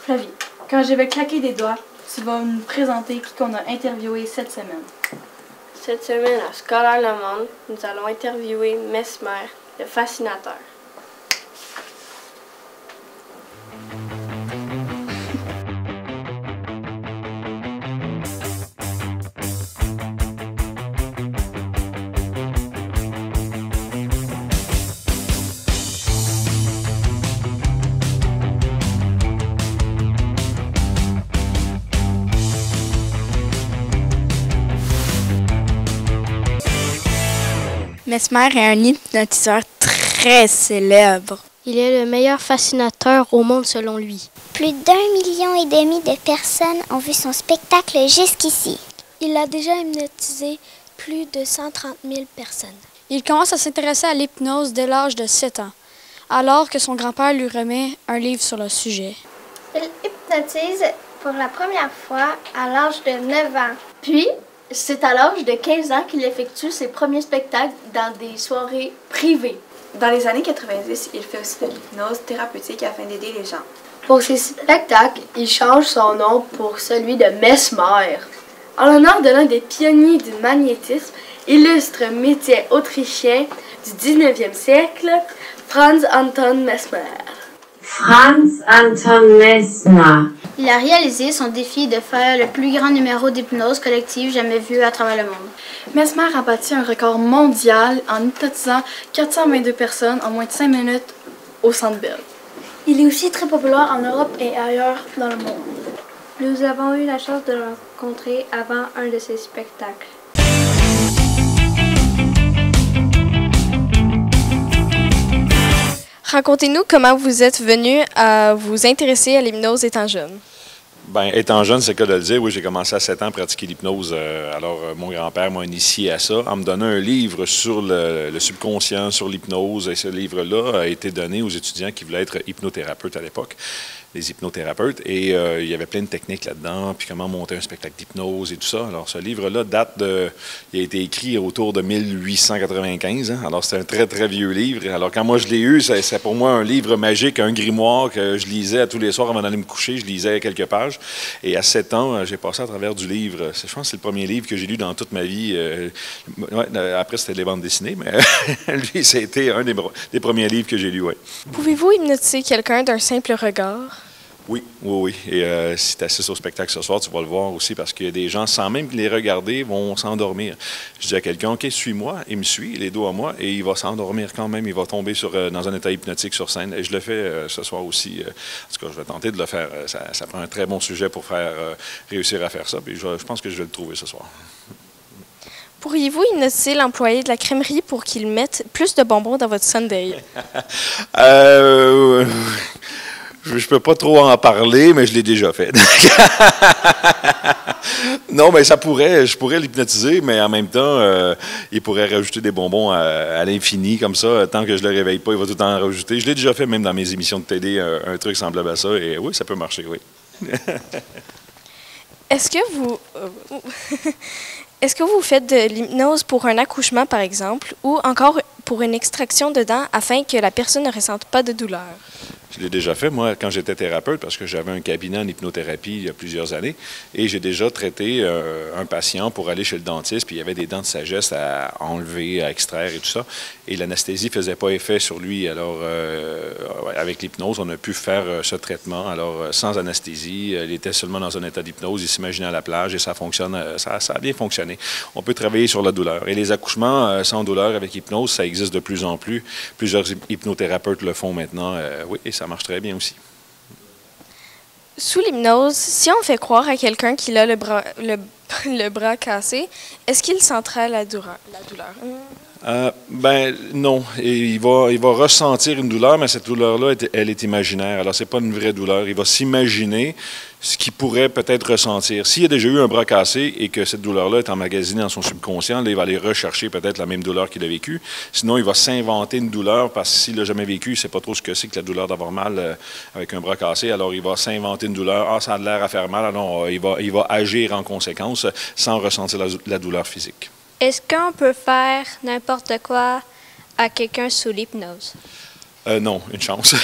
Flavie, quand je vais claquer des doigts, tu vas nous présenter qui qu'on a interviewé cette semaine. Cette semaine, à Scolaire Le Monde, nous allons interviewer Mesmer, le fascinateur. Mesmer est un hypnotiseur très célèbre. Il est le meilleur fascinateur au monde selon lui. Plus d'1,5 million de personnes ont vu son spectacle jusqu'ici. Il a déjà hypnotisé plus de 130 000 personnes. Il commence à s'intéresser à l'hypnose dès l'âge de 7 ans, alors que son grand-père lui remet un livre sur le sujet. Il hypnotise pour la première fois à l'âge de 9 ans. Puis, c'est à l'âge de 15 ans qu'il effectue ses premiers spectacles dans des soirées privées. Dans les années 90, il fait aussi de l'hypnose thérapeutique afin d'aider les gens. Pour ses spectacles, il change son nom pour celui de Mesmer. En l'honneur de l'un des pionniers du magnétisme, illustre métier autrichien du 19e siècle, Franz Anton Mesmer. Franz Anton Mesmer. Il a réalisé son défi de faire le plus grand numéro d'hypnose collective jamais vu à travers le monde. Mesmer a bâti un record mondial en hypnotisant 422 personnes en moins de 5 minutes au Centre Bell. Il est aussi très populaire en Europe et ailleurs dans le monde. Nous avons eu la chance de le rencontrer avant un de ses spectacles. Racontez-nous comment vous êtes venu à vous intéresser à l'hypnose étant jeune. Bien, étant jeune, c'est le cas de le dire. Oui, j'ai commencé à 7 ans à pratiquer l'hypnose. Alors, mon grand-père m'a initié à ça en me donnant un livre sur le subconscient, sur l'hypnose. Et ce livre-là a été donné aux étudiants qui voulaient être hypnothérapeutes à l'époque, les hypnothérapeutes. Et il y avait plein de techniques là-dedans, puis comment monter un spectacle d'hypnose et tout ça. Alors, ce livre-là il a été écrit autour de 1895. Hein? Alors, c'est un très, très vieux livre. Alors, quand moi je l'ai eu, c'est pour moi un livre magique, un grimoire que je lisais à tous les soirs avant d'aller me coucher. Je lisais quelques pages. Et à 7 ans, j'ai passé à travers du livre. Je pense que c'est le premier livre que j'ai lu dans toute ma vie. Après, c'était les bandes dessinées, mais lui, c'était un des premiers livres que j'ai lus. Ouais. Pouvez-vous hypnotiser quelqu'un d'un simple regard? Oui. Et si tu assistes au spectacle ce soir, tu vas le voir aussi parce qu'il y a des gens, sans même les regarder, vont s'endormir. Je dis à quelqu'un, OK, suis-moi, il me suit, les dos à moi, et il va s'endormir quand même. Il va tomber dans un état hypnotique sur scène. Et je le fais ce soir aussi. En tout cas, je vais tenter de le faire. Ça prend un très bon sujet pour réussir à faire ça. Puis je pense que je vais le trouver ce soir. Pourriez-vous hypnotiser l'employé de la crèmerie pour qu'il mette plus de bonbons dans votre sundae? Je ne peux pas trop en parler, mais je l'ai déjà fait. Non, mais je pourrais l'hypnotiser, mais en même temps, il pourrait rajouter des bonbons à l'infini, comme ça. Tant que je ne le réveille pas, il va tout le temps en rajouter. Je l'ai déjà fait même dans mes émissions de télé, un truc semblable à ça, et oui, ça peut marcher, oui. Est-ce que vous faites de l'hypnose pour un accouchement, par exemple, ou encore pour une extraction de dents afin que la personne ne ressente pas de douleur? Je l'ai déjà fait, moi, quand j'étais thérapeute, parce que j'avais un cabinet en hypnothérapie il y a plusieurs années, et j'ai déjà traité un patient pour aller chez le dentiste, puis il y avait des dents de sagesse à enlever, à extraire et tout ça, et l'anesthésie ne faisait pas effet sur lui. Alors, avec l'hypnose, on a pu faire ce traitement. Alors, sans anesthésie, il était seulement dans un état d'hypnose, il s'imaginait à la plage, et ça a bien fonctionné. On peut travailler sur la douleur. Et les accouchements sans douleur avec hypnose, ça existe de plus en plus. Plusieurs hypnothérapeutes le font maintenant, oui, et ça marche très bien aussi. Sous l'hypnose, si on fait croire à quelqu'un qu'il a le bras cassé, est-ce qu'il sentira la douleur? Ben non. Et il va ressentir une douleur, mais cette douleur-là, elle est imaginaire. Alors, ce n'est pas une vraie douleur. Il va s'imaginer ce qu'il pourrait peut-être ressentir. S'il a déjà eu un bras cassé et que cette douleur-là est emmagasinée dans son subconscient, là, il va aller rechercher peut-être la même douleur qu'il a vécue. Sinon, il va s'inventer une douleur parce que s'il ne l'a jamais vécu, il ne sait pas trop ce que c'est que la douleur d'avoir mal avec un bras cassé. Alors, il va s'inventer une douleur. Ah, ça a l'air à faire mal. Alors, il va agir en conséquence sans ressentir la douleur physique. Est-ce qu'on peut faire n'importe quoi à quelqu'un sous l'hypnose? Non, une chance.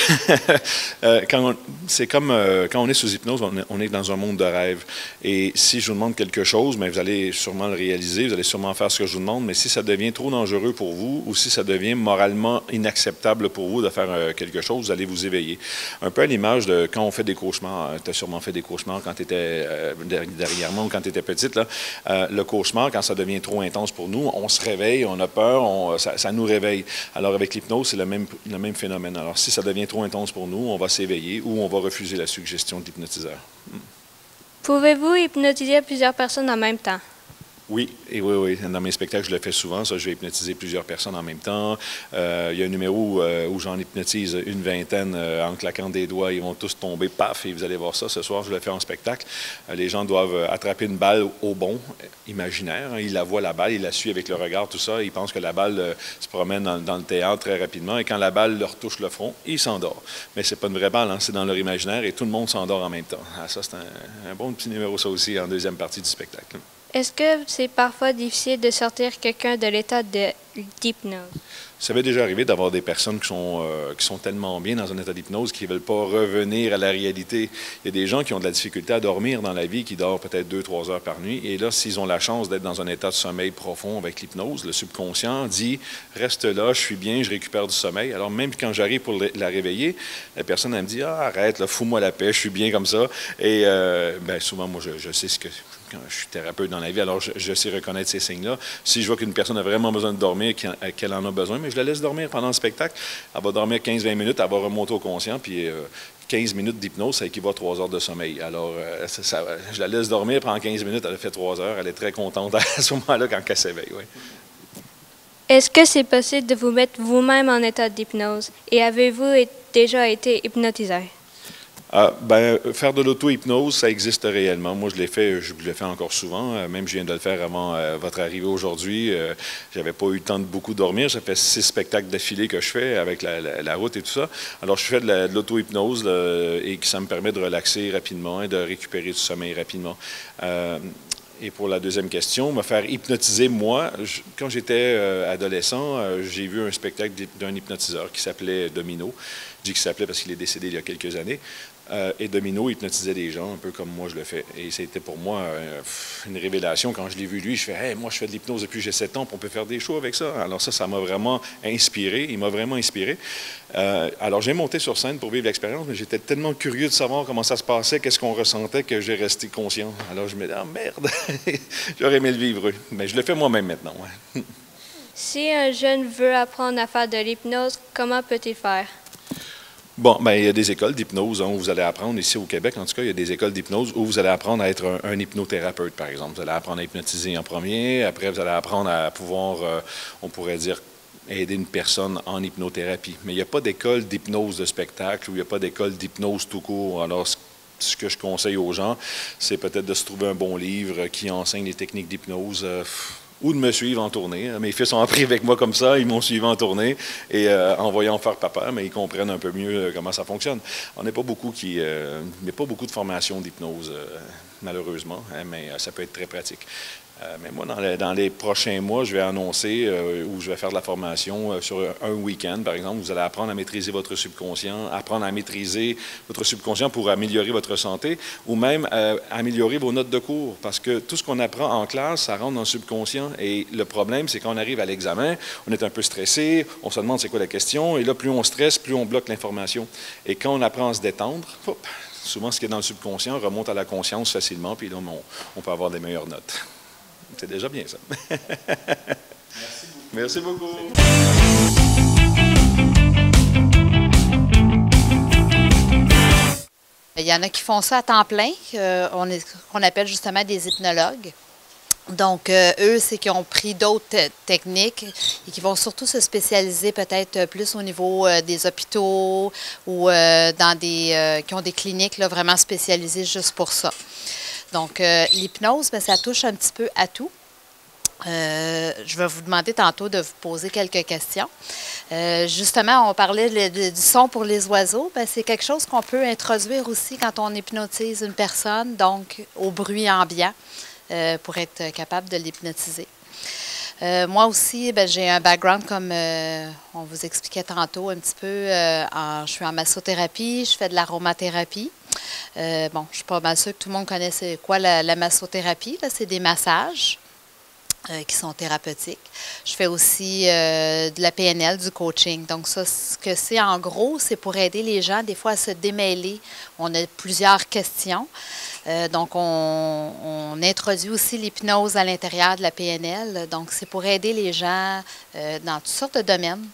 C'est comme quand on est sous hypnose, on est dans un monde de rêve. Et si je vous demande quelque chose, bien, vous allez sûrement le réaliser, vous allez sûrement faire ce que je vous demande, mais si ça devient trop dangereux pour vous ou si ça devient moralement inacceptable pour vous de faire quelque chose, vous allez vous éveiller. Un peu à l'image de quand on fait des cauchemars. Tu as sûrement fait des cauchemars quand tu étais derrière moi ou quand tu étais petite. Là. Le cauchemar, quand ça devient trop intense pour nous, on se réveille, on a peur, ça nous réveille. Alors avec l'hypnose, c'est le même phénomène. Alors, si ça devient trop intense pour nous, on va s'éveiller ou on va refuser la suggestion de l'hypnotiseur. Pouvez-vous hypnotiser plusieurs personnes en même temps? Oui, et oui. Dans mes spectacles, je le fais souvent. Ça, je vais hypnotiser plusieurs personnes en même temps. Il y a un numéro où j'en hypnotise une vingtaine en claquant des doigts. Ils vont tous tomber, paf, et vous allez voir ça. Ce soir, je le fais en spectacle. Les gens doivent attraper une balle au bond, imaginaire. Ils la voient, la balle, ils la suivent avec le regard, tout ça. Ils pensent que la balle se promène dans le théâtre très rapidement. Et quand la balle leur touche le front, ils s'endorment. Mais c'est pas une vraie balle, hein, c'est dans leur imaginaire et tout le monde s'endort en même temps. Ah, ça, c'est un bon petit numéro, ça aussi, en deuxième partie du spectacle. Est-ce que c'est parfois difficile de sortir quelqu'un de l'état d'hypnose? Ça m'est déjà arrivé d'avoir des personnes qui sont tellement bien dans un état d'hypnose qu'ils ne veulent pas revenir à la réalité. Il y a des gens qui ont de la difficulté à dormir dans la vie, qui dorment peut-être 2-3 heures par nuit. Et là, s'ils ont la chance d'être dans un état de sommeil profond avec l'hypnose, le subconscient dit « Reste là, je suis bien, je récupère du sommeil. » Alors même quand j'arrive pour la réveiller, la personne elle me dit « Ah, arrête, là, fous-moi la paix, je suis bien comme ça. » Et souvent, moi, je sais ce que... Quand je suis thérapeute dans la vie, alors je sais reconnaître ces signes-là. Si je vois qu'une personne a vraiment besoin de dormir, qu'elle en a besoin, mais je la laisse dormir pendant le spectacle. Elle va dormir 15-20 minutes, elle va remonter au conscient, puis 15 minutes d'hypnose, ça équivaut à 3 heures de sommeil. Alors, je la laisse dormir pendant 15 minutes, elle a fait 3 heures, elle est très contente à ce moment-là quand elle s'éveille. Oui. Est-ce que c'est possible de vous mettre vous-même en état d'hypnose? Et avez-vous déjà été hypnotisé? Faire de l'auto-hypnose, ça existe réellement. Moi, je l'ai fait encore souvent. Même je viens de le faire avant votre arrivée aujourd'hui. J'avais pas eu le temps de beaucoup dormir. Ça fait 6 spectacles d'affilée que je fais avec la route et tout ça. Alors, je fais de l'auto-hypnose et ça me permet de relaxer rapidement et de récupérer du sommeil rapidement. Et pour la deuxième question, me faire hypnotiser, moi, quand j'étais adolescent, j'ai vu un spectacle d'un hypnotiseur qui s'appelait Domino. Je dis qu'il s'appelait parce qu'il est décédé il y a quelques années. Et Domino hypnotisait des gens, un peu comme moi je le fais. Et c'était pour moi une révélation. Quand je l'ai vu, lui, je fais hey, « moi, je fais de l'hypnose depuis que j'ai 7 ans, puis on peut faire des shows avec ça. » Alors ça m'a vraiment inspiré. Il m'a vraiment inspiré. Alors j'ai monté sur scène pour vivre l'expérience, mais j'étais tellement curieux de savoir comment ça se passait, qu'est-ce qu'on ressentait, que j'ai resté conscient. Alors je me dis « Ah, merde! J'aurais aimé le vivre. » Mais je le fais moi-même maintenant. Ouais. Si un jeune veut apprendre à faire de l'hypnose, comment peut-il faire? Bon, il y a des écoles d'hypnose où vous allez apprendre, ici au Québec en tout cas, il y a des écoles d'hypnose où vous allez apprendre à être un hypnothérapeute, par exemple. Vous allez apprendre à hypnotiser en premier, après vous allez apprendre à pouvoir, on pourrait dire, aider une personne en hypnothérapie. Mais il n'y a pas d'école d'hypnose de spectacle ou il n'y a pas d'école d'hypnose tout court. Alors, ce que je conseille aux gens, c'est peut-être de se trouver un bon livre qui enseigne les techniques d'hypnose. Ou de me suivre en tournée. Mes fils ont appris avec moi comme ça, ils m'ont suivi en tournée et en voyant faire papa, mais ils comprennent un peu mieux comment ça fonctionne. On n'est pas beaucoup il n'y a pas beaucoup de formation d'hypnose, malheureusement, hein, mais ça peut être très pratique. Mais moi, dans les prochains mois, je vais annoncer où je vais faire de la formation sur un week-end, par exemple. Vous allez apprendre à maîtriser votre subconscient, apprendre à maîtriser votre subconscient pour améliorer votre santé ou même améliorer vos notes de cours. Parce que tout ce qu'on apprend en classe, ça rentre dans le subconscient. Et le problème, c'est quand on arrive à l'examen, on est un peu stressé, on se demande c'est quoi la question. Et là, plus on stresse, plus on bloque l'information. Et quand on apprend à se détendre, hop, souvent ce qui est dans le subconscient remonte à la conscience facilement, puis là, on peut avoir des meilleures notes. C'est déjà bien, ça. Merci beaucoup. Il y en a qui font ça à temps plein, qu'on appelle justement des hypnologues. Donc, eux, c'est qu'ils ont pris d'autres techniques et qui vont surtout se spécialiser peut-être plus au niveau des hôpitaux ou qui ont des cliniques là, vraiment spécialisées juste pour ça. Donc, l'hypnose, ça touche un petit peu à tout. Je vais vous demander tantôt de vous poser quelques questions. Justement, on parlait du son pour les oiseaux. C'est quelque chose qu'on peut introduire aussi quand on hypnotise une personne, donc au bruit ambiant, pour être capable de l'hypnotiser. Moi aussi, ben, j'ai un background comme on vous expliquait tantôt un petit peu. Je suis en massothérapie, je fais de l'aromathérapie. Bon, je suis pas mal sûre que tout le monde connaît c'est quoi la massothérapie. C'est des massages qui sont thérapeutiques. Je fais aussi de la PNL, du coaching. Donc ça, ce que c'est en gros, c'est pour aider les gens des fois à se démêler. On a plusieurs questions. Donc on introduit aussi l'hypnose à l'intérieur de la PNL. Donc c'est pour aider les gens dans toutes sortes de domaines.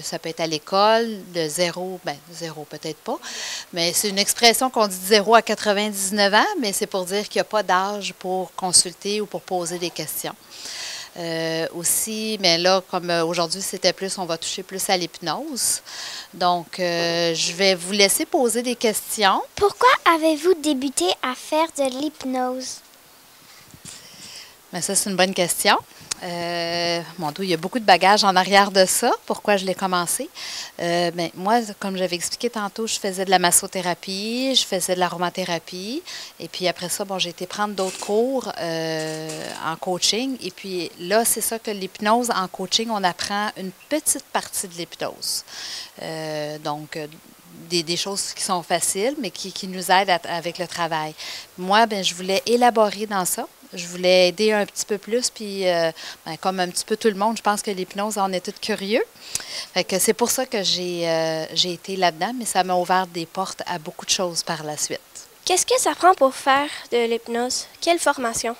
Ça peut être à l'école, de zéro, ben zéro peut-être pas, mais c'est une expression qu'on dit de 0 à 99 ans, mais c'est pour dire qu'il n'y a pas d'âge pour consulter ou pour poser des questions. Aussi, mais là, comme aujourd'hui, c'était plus, on va toucher plus à l'hypnose. Donc, je vais vous laisser poser des questions. Pourquoi avez-vous débuté à faire de l'hypnose? Bien, ça, c'est une bonne question. Mon Dieu, il y a beaucoup de bagages en arrière de ça. Pourquoi je l'ai commencé? Bien, moi, comme j'avais expliqué tantôt, je faisais de la massothérapie, je faisais de l'aromathérapie. Et puis après ça, bon, j'ai été prendre d'autres cours en coaching. Et puis là, c'est ça que l'hypnose en coaching, on apprend une petite partie de l'hypnose. Donc, des choses qui sont faciles, mais qui nous aident avec le travail. Moi, bien, je voulais élaborer dans ça. Je voulais aider un petit peu plus, puis ben, comme un petit peu tout le monde, je pense que l'hypnose, on est tous curieux. Fait que c'est pour ça que j'ai été là-dedans, mais ça m'a ouvert des portes à beaucoup de choses par la suite. Qu'est-ce que ça prend pour faire de l'hypnose? Quelle formation?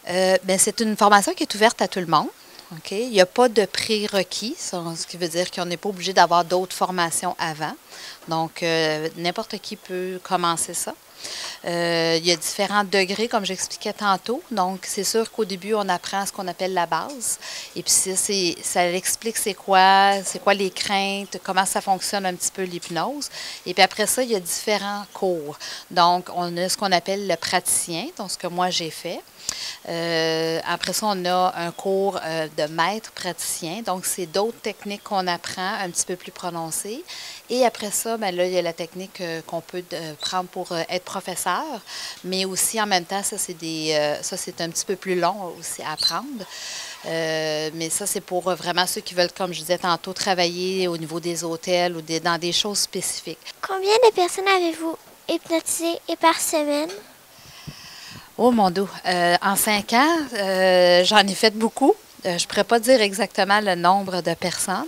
Bien, c'est une formation qui est ouverte à tout le monde. Okay? Il n'y a pas de prérequis, ce qui veut dire qu'on n'est pas obligé d'avoir d'autres formations avant. Donc, n'importe qui peut commencer ça. Il y a différents degrés, comme j'expliquais tantôt. Donc, c'est sûr qu'au début, on apprend ce qu'on appelle la base. Et puis, ça explique c'est quoi les craintes, comment ça fonctionne un petit peu l'hypnose. Et puis après ça, il y a différents cours. Donc, on a ce qu'on appelle le praticien, donc ce que moi j'ai fait. Après ça, on a un cours de maître praticien. Donc, c'est d'autres techniques qu'on apprend un petit peu plus prononcées. Et après ça, bien là, il y a la technique qu'on peut prendre pour être professeur. Mais aussi, en même temps, ça, c'est un petit peu plus long aussi à apprendre. Mais ça, c'est pour vraiment ceux qui veulent, comme je disais tantôt, travailler au niveau des hôtels ou dans des choses spécifiques. Combien de personnes avez-vous hypnotisées par semaine? Oh mon Dieu! En 5 ans, j'en ai fait beaucoup. Je ne pourrais pas dire exactement le nombre de personnes,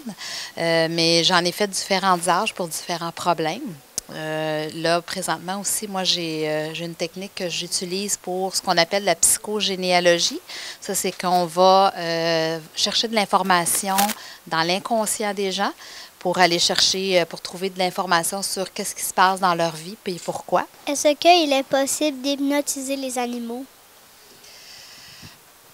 mais j'en ai fait différents âges pour différents problèmes. Là, présentement aussi, moi, j'ai une technique que j'utilise pour ce qu'on appelle la psychogénéalogie. Ça, c'est qu'on va chercher de l'information dans l'inconscient des gens pour aller chercher, pour trouver de l'information sur qu'est-ce qui se passe dans leur vie et pourquoi. Est-ce qu'il est possible d'hypnotiser les animaux?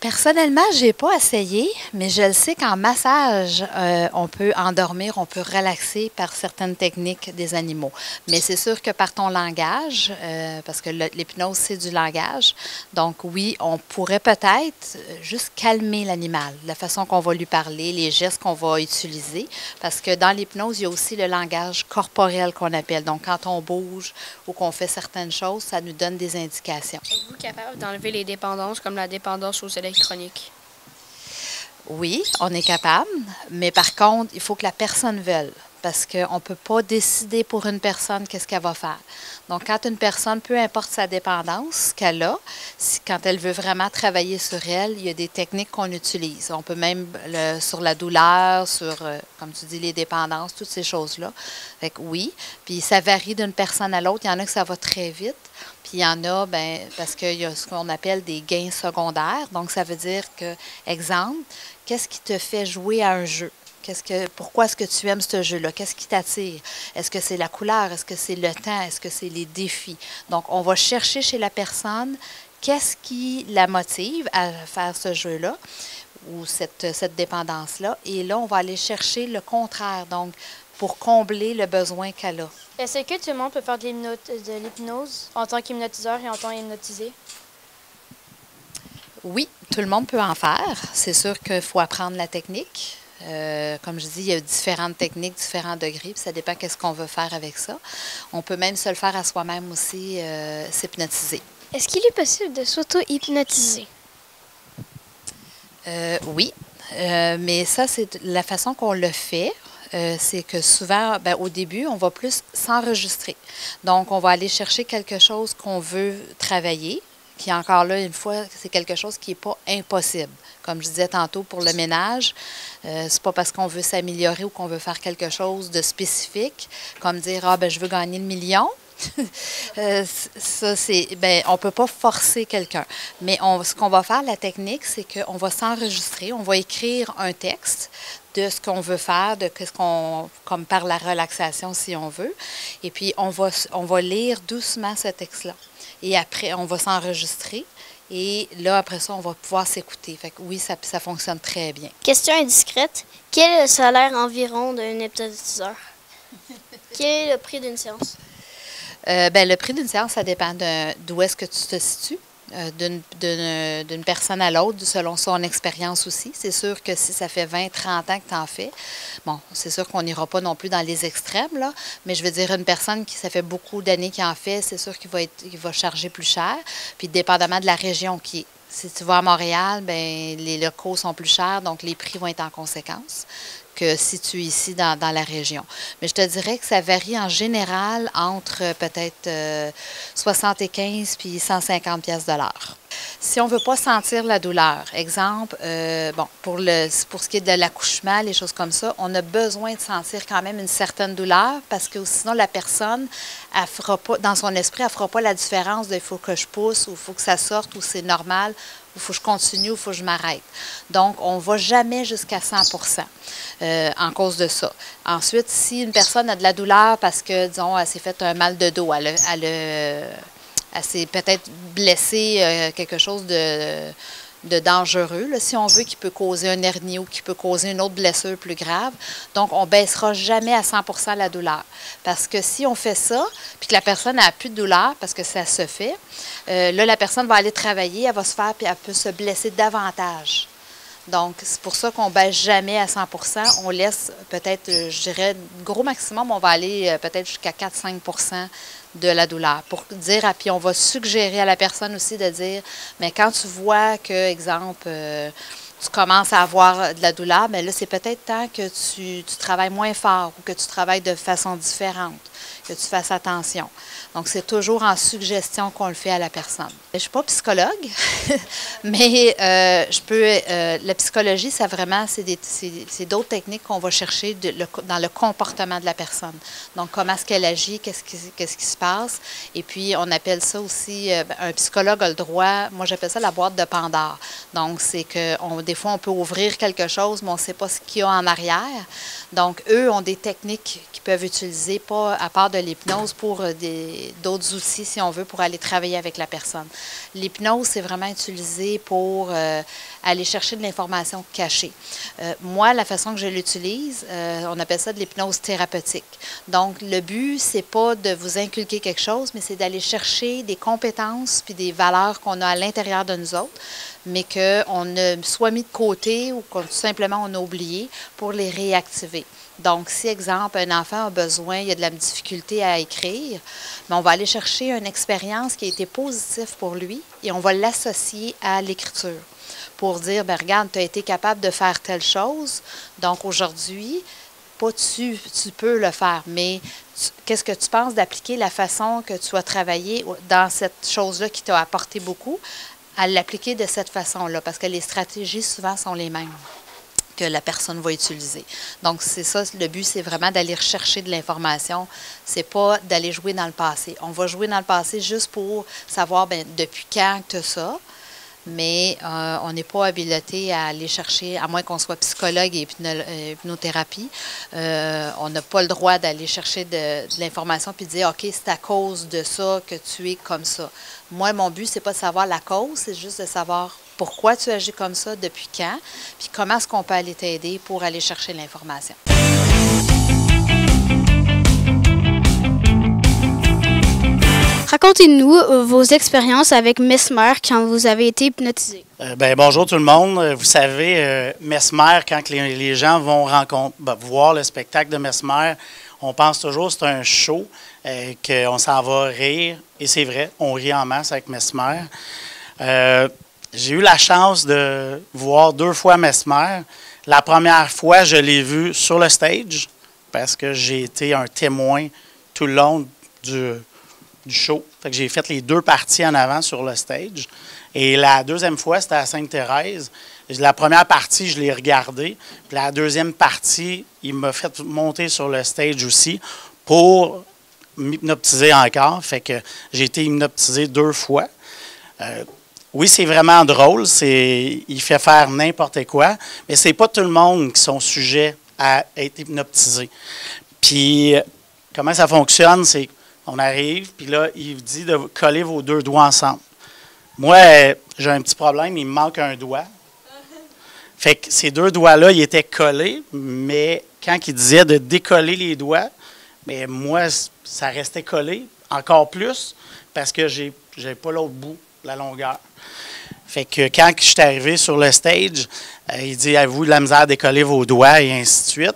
Personnellement, je n'ai pas essayé, mais je le sais qu'en massage, on peut endormir, on peut relaxer par certaines techniques des animaux. Mais c'est sûr que par ton langage, parce que l'hypnose, c'est du langage, donc oui, on pourrait peut-être juste calmer l'animal, la façon qu'on va lui parler, les gestes qu'on va utiliser, parce que dans l'hypnose, il y a aussi le langage corporel qu'on appelle. Donc, quand on bouge ou qu'on fait certaines choses, ça nous donne des indications. Êtes-vous capable d'enlever les dépendances comme la dépendance aux électroniques? Oui, on est capable, mais par contre, il faut que la personne veuille, parce qu'on ne peut pas décider pour une personne qu'est-ce qu'elle va faire. Donc, quand une personne, peu importe sa dépendance qu'elle a, quand elle veut vraiment travailler sur elle, il y a des techniques qu'on utilise. On peut même, sur la douleur, sur, comme tu dis, les dépendances, toutes ces choses-là. Fait que oui, puis ça varie d'une personne à l'autre. Il y en a que ça va très vite. Puis il y en a, bien, parce qu'il y a ce qu'on appelle des gains secondaires. Donc, ça veut dire que, exemple, qu'est-ce qui te fait jouer à un jeu? Pourquoi est-ce que tu aimes ce jeu-là? Qu'est-ce qui t'attire? Est-ce que c'est la couleur? Est-ce que c'est le temps? Est-ce que c'est les défis? Donc, on va chercher chez la personne qu'est-ce qui la motive à faire ce jeu-là ou cette dépendance-là. Et là, on va aller chercher le contraire, donc pour combler le besoin qu'elle a. Est-ce que tout le monde peut faire de l'hypnose en tant qu'hypnotiseur et en tant qu'hypnotisé? Oui, tout le monde peut en faire. C'est sûr qu'il faut apprendre la technique. Comme je dis, il y a différentes techniques, différents degrés, puis ça dépend qu'est-ce qu'on veut faire avec ça. On peut même se le faire à soi-même aussi, s'hypnotiser. Est-ce qu'il est possible de s'auto-hypnotiser? Oui, mais ça, c'est la façon qu'on le fait. C'est que souvent, au début, on va plus s'enregistrer. Donc, on va aller chercher quelque chose qu'on veut travailler, qui encore là, une fois, c'est quelque chose qui n'est pas impossible. Comme je disais tantôt pour le ménage, c'est pas parce qu'on veut s'améliorer ou qu'on veut faire quelque chose de spécifique, comme dire, je veux gagner le million. Ça, on ne peut pas forcer quelqu'un. Mais ce qu'on va faire, la technique, c'est qu'on va s'enregistrer, on va écrire un texte de ce qu'on veut faire, comme par la relaxation si on veut. Et puis, on va lire doucement ce texte-là. Et après, on va s'enregistrer. Et là, après ça, on va pouvoir s'écouter. Fait que oui, ça fonctionne très bien. Question indiscrète. Quel est le salaire environ d'un hypnotiseur? Quel est le prix d'une séance? Le prix d'une séance, ça dépend d'où est-ce que tu te situes. D'une personne à l'autre, selon son expérience aussi. C'est sûr que si ça fait 20, 30 ans que tu en fais, bon, c'est sûr qu'on n'ira pas non plus dans les extrêmes, là, mais je veux dire, une personne qui, ça fait beaucoup d'années qu'il en fait, c'est sûr qu'il va charger plus cher. Puis, dépendamment de la région qui est. Si tu vas à Montréal, les locaux sont plus chers, donc les prix vont être en conséquence que si tu es ici dans la région. Mais je te dirais que ça varie en général entre peut-être 75 puis 150 pièces de l'heure. Si on ne veut pas sentir la douleur, exemple, pour ce qui est de l'accouchement, les choses comme ça, on a besoin de sentir quand même une certaine douleur parce que sinon la personne, elle fera pas, dans son esprit, elle ne fera pas la différence de il faut que je pousse ou il faut que ça sorte ou c'est normal. Il faut que je continue ou il faut que je m'arrête. Donc, on ne va jamais jusqu'à 100% en cause de ça. Ensuite, si une personne a de la douleur parce que, disons, elle s'est fait un mal de dos, elle s'est peut-être blessée quelque chose de dangereux, là, si on veut, qui peut causer un hernie ou qui peut causer une autre blessure plus grave. Donc, on ne baissera jamais à 100% la douleur. Parce que si on fait ça, puis que la personne n'a plus de douleur, parce que ça se fait, là, la personne va aller travailler, elle va se faire, puis elle peut se blesser davantage. Donc, c'est pour ça qu'on ne baisse jamais à 100%. On laisse peut-être, je dirais, gros maximum, on va aller peut-être jusqu'à 4-5% de la douleur. Pour dire, puis on va suggérer à la personne aussi de dire, mais quand tu vois que, exemple, tu commences à avoir de la douleur, bien là, c'est peut-être temps que tu travailles moins fort ou que tu travailles de façon différente, que tu fasses attention. Donc, c'est toujours en suggestion qu'on le fait à la personne. Je ne suis pas psychologue, mais la psychologie, ça vraiment, c'est d'autres techniques qu'on va chercher dans le comportement de la personne. Donc, comment est-ce qu'elle agit, qu'est-ce qui se passe. Et puis, on appelle ça aussi, un psychologue a le droit, moi j'appelle ça la boîte de Pandore. Donc, c'est que des fois, on peut ouvrir quelque chose, mais on ne sait pas ce qu'il y a en arrière. Donc, eux ont des techniques qu'ils peuvent utiliser, pas à part de l'hypnose, pour d'autres outils, si on veut, pour aller travailler avec la personne. L'hypnose, c'est vraiment utilisé pour aller chercher de l'information cachée. Moi, la façon que je l'utilise, on appelle ça de l'hypnose thérapeutique. Donc, le but, c'est pas de vous inculquer quelque chose, mais c'est d'aller chercher des compétences puis des valeurs qu'on a à l'intérieur de nous autres, mais qu'on ne soit mis de côté ou qu'on tout simplement on a oublié pour les réactiver. Donc, si, exemple, un enfant a besoin, il y a de la difficulté à écrire, mais on va aller chercher une expérience qui a été positive pour lui et on va l'associer à l'écriture pour dire, bien, regarde, tu as été capable de faire telle chose, donc aujourd'hui, pas tu peux le faire, mais qu'est-ce que tu penses d'appliquer la façon que tu as travaillé dans cette chose-là qui t'a apporté beaucoup, à l'appliquer de cette façon-là, parce que les stratégies, souvent, sont les mêmes que la personne va utiliser. Donc, c'est ça, le but, c'est vraiment d'aller rechercher de l'information. C'est pas d'aller jouer dans le passé. On va jouer dans le passé juste pour savoir, bien, depuis quand tu as ça, mais on n'est pas habilité à aller chercher, à moins qu'on soit psychologue et hypnothérapie, on n'a pas le droit d'aller chercher de l'information puis de dire, OK, c'est à cause de ça que tu es comme ça. Moi, mon but, c'est pas de savoir la cause, c'est juste de savoir pourquoi tu agis comme ça, depuis quand, puis comment est-ce qu'on peut aller t'aider pour aller chercher l'information. Racontez-nous vos expériences avec Mesmer quand vous avez été hypnotisé. Bonjour tout le monde. Vous savez, Mesmer, quand les gens vont voir le spectacle de Mesmer, on pense toujours que c'est un show, qu'on s'en va rire. Et c'est vrai, on rit en masse avec Mesmer. J'ai eu la chance de voir 2 fois Mesmer. La première fois, je l'ai vu sur le stage parce que j'ai été un témoin tout le long du show. Fait que j'ai fait les 2 parties en avant sur le stage. Et la deuxième fois, c'était à Sainte-Thérèse. La première partie, je l'ai regardée. Puis la deuxième partie, il m'a fait monter sur le stage aussi pour m'hypnotiser encore. Fait que j'ai été hypnotisé 2 fois. Oui, c'est vraiment drôle. Il fait faire n'importe quoi. Mais c'est pas tout le monde qui sont sujets à être hypnotisés. Puis, comment ça fonctionne? C'est qu'on arrive, puis là, il dit de coller vos 2 doigts ensemble. Moi, j'ai un petit problème, il me manque un doigt. Fait que ces 2 doigts-là, ils étaient collés, mais quand il disait de décoller les doigts, mais moi, ça restait collé encore plus parce que j'ai pas l'autre bout, la longueur. Fait que quand je suis arrivé sur le stage, il dit « Avez-vous de la misère à décoller vos doigts? » et ainsi de suite.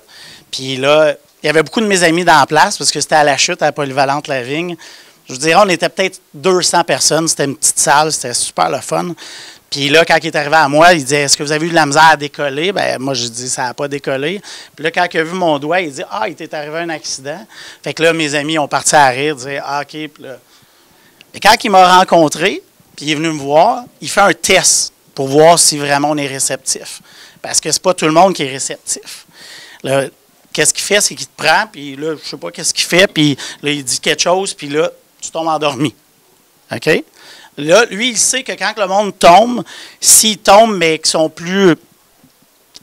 Puis là, il y avait beaucoup de mes amis dans la place parce que c'était à la chute, à la Polyvalente Lavigne. Je vous dirais, on était peut-être 200 personnes. C'était une petite salle, c'était super le fun. Puis là, quand il est arrivé à moi, il disait « Est-ce que vous avez eu de la misère à décoller? » Ben moi, je dis « Ça n'a pas décollé. » Puis là, quand il a vu mon doigt, il dit « Ah, il t'est arrivé un accident. » Fait que là, mes amis ont parti à rire, disaient « Ah, OK. » Puis là. Et quand il m'a rencontré, puis il est venu me voir, il fait un test pour voir si vraiment on est réceptif. Parce que c'est pas tout le monde qui est réceptif. Là, qu'est-ce qu'il fait? C'est qu'il te prend, puis là, je sais pas qu'est-ce qu'il fait, puis là, il dit quelque chose, puis là, tu tombes endormi. OK? Là, lui, il sait que quand le monde tombe, s'ils tombent, mais qu'ils sont plus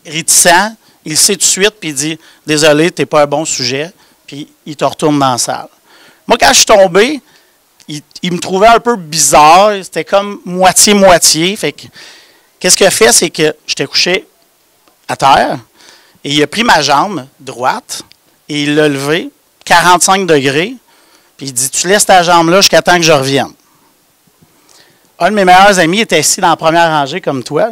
réticents, il sait tout de suite, puis il dit « Désolé, tu n'es pas un bon sujet », puis il te retourne dans la salle. Moi, quand je suis tombé, il me trouvait un peu bizarre. C'était comme moitié-moitié. Fait que, qu'est-ce qu'il a fait? C'est que j'étais couché à terre, et il a pris ma jambe droite, et il l'a levé 45 degrés, puis il dit « Tu laisses ta jambe là jusqu'à temps que je revienne. » Un de mes meilleurs amis était assis dans la première rangée comme toi.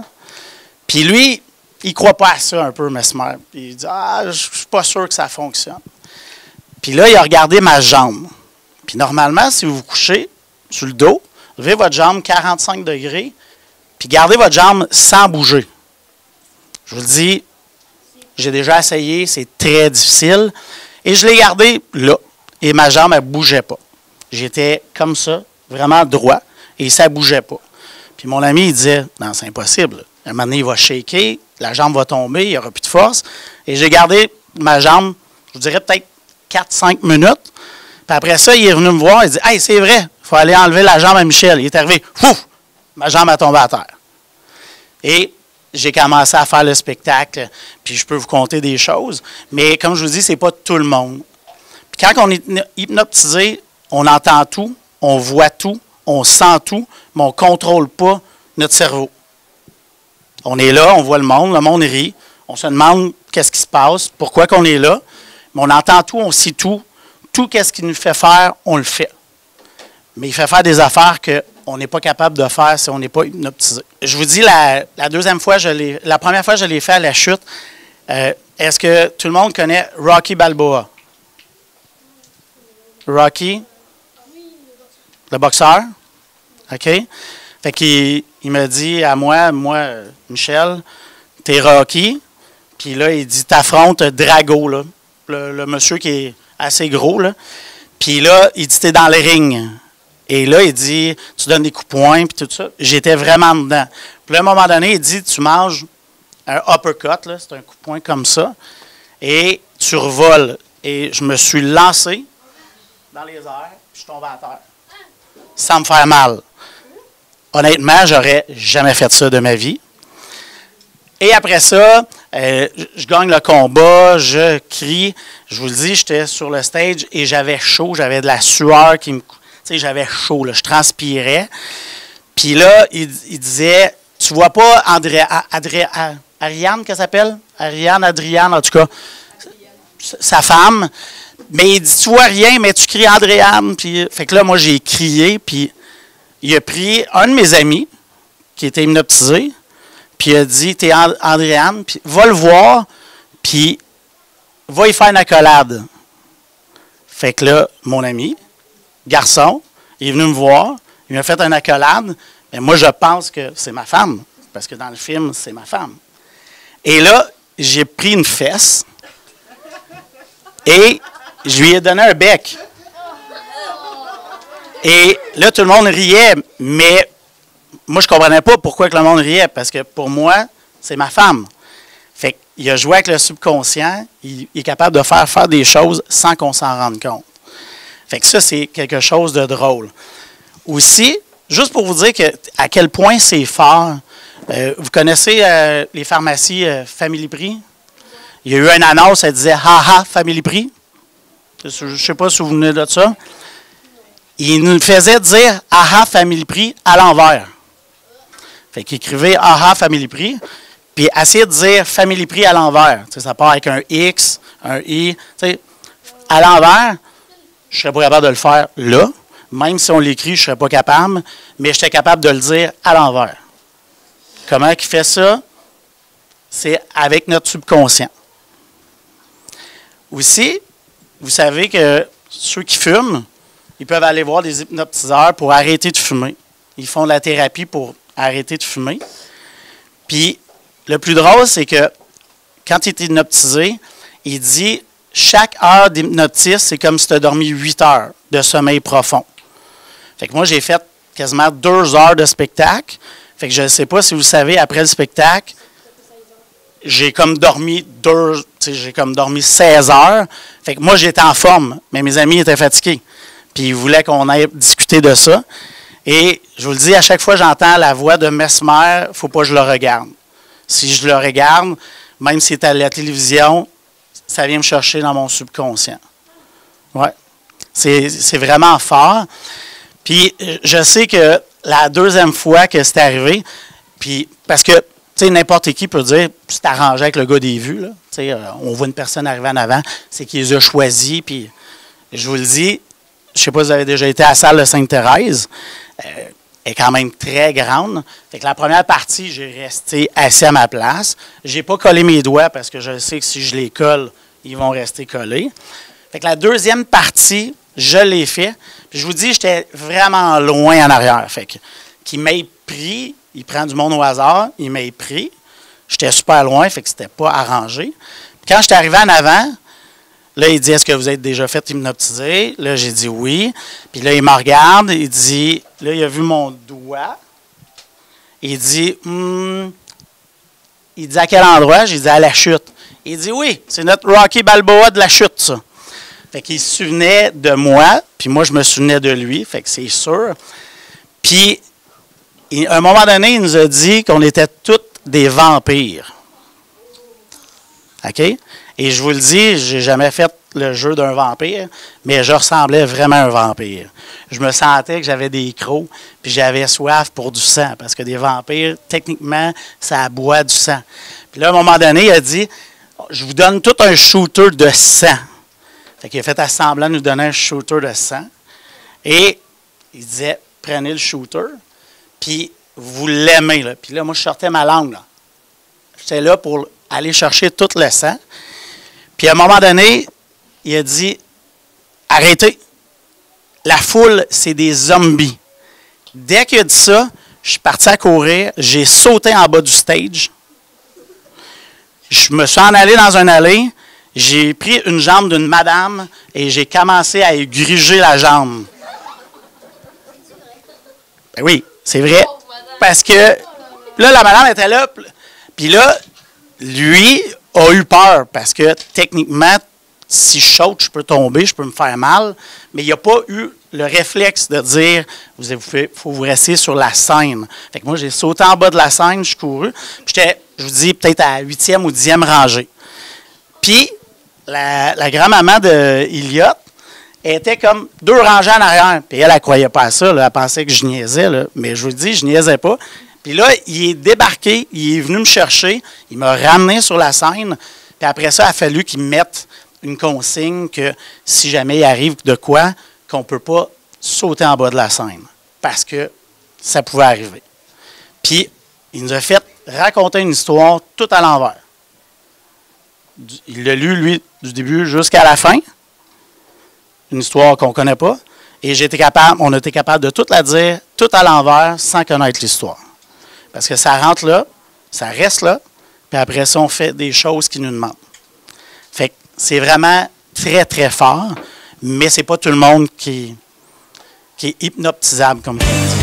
Puis lui, il ne croit pas à ça un peu, Mesmer. Puis il dit « Ah, je ne suis pas sûr que ça fonctionne. » Puis là, il a regardé ma jambe. Puis normalement, si vous vous couchez sur le dos, levez votre jambe 45 degrés, puis gardez votre jambe sans bouger. Je vous le dis, j'ai déjà essayé, c'est très difficile. Et je l'ai gardé là. Et ma jambe, elle ne bougeait pas. J'étais comme ça, vraiment droit. Et ça ne bougeait pas. Puis mon ami, il disait, non, c'est impossible. À un moment donné, il va shaker, la jambe va tomber, il n'y aura plus de force. Et j'ai gardé ma jambe, je vous dirais peut-être 4-5 minutes. Puis après ça, il est venu me voir, il dit, hey, c'est vrai, il faut aller enlever la jambe à Michel. Il est arrivé, fouf, ma jambe a tombé à terre. Et j'ai commencé à faire le spectacle, puis je peux vous conter des choses. Mais comme je vous dis, ce n'est pas tout le monde. Puis quand on est hypnotisé, on entend tout, on voit tout, on sent tout, mais on ne contrôle pas notre cerveau. On est là, on voit le monde rit, on se demande qu'est-ce qui se passe, pourquoi qu'on est là, mais on entend tout, on sait tout. Tout ce qu'il nous fait faire, on le fait. Mais il fait faire des affaires qu'on n'est pas capable de faire si on n'est pas hypnotisé. Je vous dis, la deuxième fois, la première fois, je l'ai fait à la chute. Est-ce que tout le monde connaît Rocky Balboa? Rocky? Le boxeur? OK? Fait qu'il me dit à moi, Michel, t'es Rocky. Puis là, il dit, t'affrontes Drago, là, le monsieur qui est assez gros, là. Puis là, il dit, t'es dans le ring. Et là, il dit, tu donnes des coups de poing, puis tout ça. J'étais vraiment dedans. Puis là, à un moment donné, il dit, tu manges un uppercut, là, c'est un coup de poing comme ça, et tu revoles. Et je me suis lancé dans les airs, puis je suis tombé à terre. Sans me faire mal. Honnêtement, j'aurais jamais fait ça de ma vie. Et après ça, je gagne le combat, je crie. Je vous le dis, j'étais sur le stage et j'avais chaud, j'avais de la sueur qui me... Tu sais, j'avais chaud, là, je transpirais. Puis là, il disait, tu vois pas Ariane, qu'elle s'appelle? Adriane, en tout cas, sa femme. Mais il dit, tu vois rien, mais tu cries Andréane. Puis, fait que là, moi, j'ai crié, puis il a pris un de mes amis qui était hypnotisé, puis il a dit, t'es Andréane, puis va le voir, puis va y faire une accolade. Fait que là, mon ami, garçon, il est venu me voir, il m'a fait une accolade, Mais moi, je pense que c'est ma femme, parce que dans le film, c'est ma femme. Et là, j'ai pris une fesse et je lui ai donné un bec. Et là, tout le monde riait, mais moi, je ne comprenais pas pourquoi que le monde riait, parce que pour moi, c'est ma femme. Fait qu'il a joué avec le subconscient, il est capable de faire des choses sans qu'on s'en rende compte. Fait que ça, c'est quelque chose de drôle. Aussi, juste pour vous dire à quel point c'est fort, vous connaissez les pharmacies Family Prix? Il y a eu une annonce, elle disait « Ha-ha, Family Prix ». Je ne sais pas si vous vous souvenez de ça. Il nous faisait dire « Ha-ha, Family Prix » à l'envers. Fait qu'il écrivait « Ha-ha, Family Prix ». Puis essayez de dire Family Prix à l'envers. Ça part avec un X, un I. À l'envers, je ne serais pas capable de le faire là. Même si on l'écrit, je ne serais pas capable. Mais j'étais capable de le dire à l'envers. Comment il fait ça? C'est avec notre subconscient. Aussi, vous savez que ceux qui fument, ils peuvent aller voir des hypnotiseurs pour arrêter de fumer. Ils font de la thérapie pour arrêter de fumer. Puis, le plus drôle, c'est que quand il est hypnotisé, il dit chaque heure d'hypnotisme, c'est comme si tu as dormi 8 heures de sommeil profond. Fait que moi, j'ai fait quasiment 2 heures de spectacle. Fait que je ne sais pas si vous savez, après le spectacle, j'ai comme dormi 16 heures. Fait que moi, j'étais en forme, mais mes amis étaient fatigués. Puis ils voulaient qu'on aille discuter de ça. Et je vous le dis, à chaque fois que j'entends la voix de Mesmer, il ne faut pas que je le regarde. Si je le regarde, même si c'est à la télévision, ça vient me chercher dans mon subconscient. Ouais. C'est vraiment fort. Puis je sais que la deuxième fois que c'est arrivé, puis parce que, tu sais, n'importe qui peut dire, c'est arrangé avec le gars des vues, là. Tu sais, on voit une personne arriver en avant, c'est qu'il les a choisis, puis je vous le dis, je ne sais pas si vous avez déjà été à la salle de Sainte-Thérèse, est quand même très grande. Fait que la première partie, j'ai resté assis à ma place. Je n'ai pas collé mes doigts parce que je sais que si je les colle, ils vont rester collés. Fait que la deuxième partie, je l'ai fait. Puis je vous dis, j'étais vraiment loin en arrière. Fait que qu'il m'ait pris, il prend du monde au hasard, il m'a pris. J'étais super loin, fait que c'était pas arrangé. Puis quand j'étais arrivé en avant, là, il dit, est-ce que vous êtes déjà fait hypnotiser? Là, j'ai dit oui. Puis là, il me regarde, il dit, là, il a vu mon doigt. Il dit, il dit à quel endroit? J'ai dit à la chute. Il dit, oui, c'est notre Rocky Balboa de la chute, ça. Fait qu'il se souvenait de moi, puis moi, je me souvenais de lui, fait que c'est sûr. Puis, à un moment donné, il nous a dit qu'on était tous des vampires. OK? Et je vous le dis, j'ai jamais fait le jeu d'un vampire, mais je ressemblais vraiment à un vampire. Je me sentais que j'avais des crocs, puis j'avais soif pour du sang, parce que des vampires, techniquement, ça boit du sang. Puis là, à un moment donné, il a dit, je vous donne tout un shooter de sang. Fait qu'il a fait semblant de nous donner un shooter de sang. Et il disait, prenez le shooter, puis vous l'aimez. Là. Puis là, moi, je sortais ma langue. J'étais là pour aller chercher tout le sang. Puis à un moment donné, il a dit, arrêtez. La foule, c'est des zombies. Dès qu'il a dit ça, je suis parti à courir, j'ai sauté en bas du stage. Je me suis en allé dans une allée, j'ai pris une jambe d'une madame et j'ai commencé à égriger la jambe. Ben oui, c'est vrai. Parce que là, la madame était là, puis là, lui a eu peur parce que techniquement, si je saute, je peux tomber, je peux me faire mal, mais il n'a pas eu le réflexe de dire il faut vous rester sur la scène. Fait que moi, j'ai sauté en bas de la scène, je suis couru, puis j'étais, je vous dis, peut-être à 8e ou 10e rangée. Puis, la grand-maman de Elliot était comme 2 rangées en arrière. Puis elle ne croyait pas à ça, là, elle pensait que je niaisais, là, mais je vous dis, je niaisais pas. Puis là, il est débarqué, il est venu me chercher, il m'a ramené sur la scène, puis après ça, il a fallu qu'il me mette une consigne que si jamais il arrive de quoi, qu'on ne peut pas sauter en bas de la scène, parce que ça pouvait arriver. Puis, il nous a fait raconter une histoire tout à l'envers. Il l'a lu, lui, du début jusqu'à la fin, une histoire qu'on ne connaît pas, Et on a été capable de tout la dire, tout à l'envers, sans connaître l'histoire. Parce que ça rentre là, ça reste là, puis après ça, on fait des choses qu'ils nous demandent. Fait que c'est vraiment très, très fort, mais c'est pas tout le monde qui est hypnotisable, comme on dit.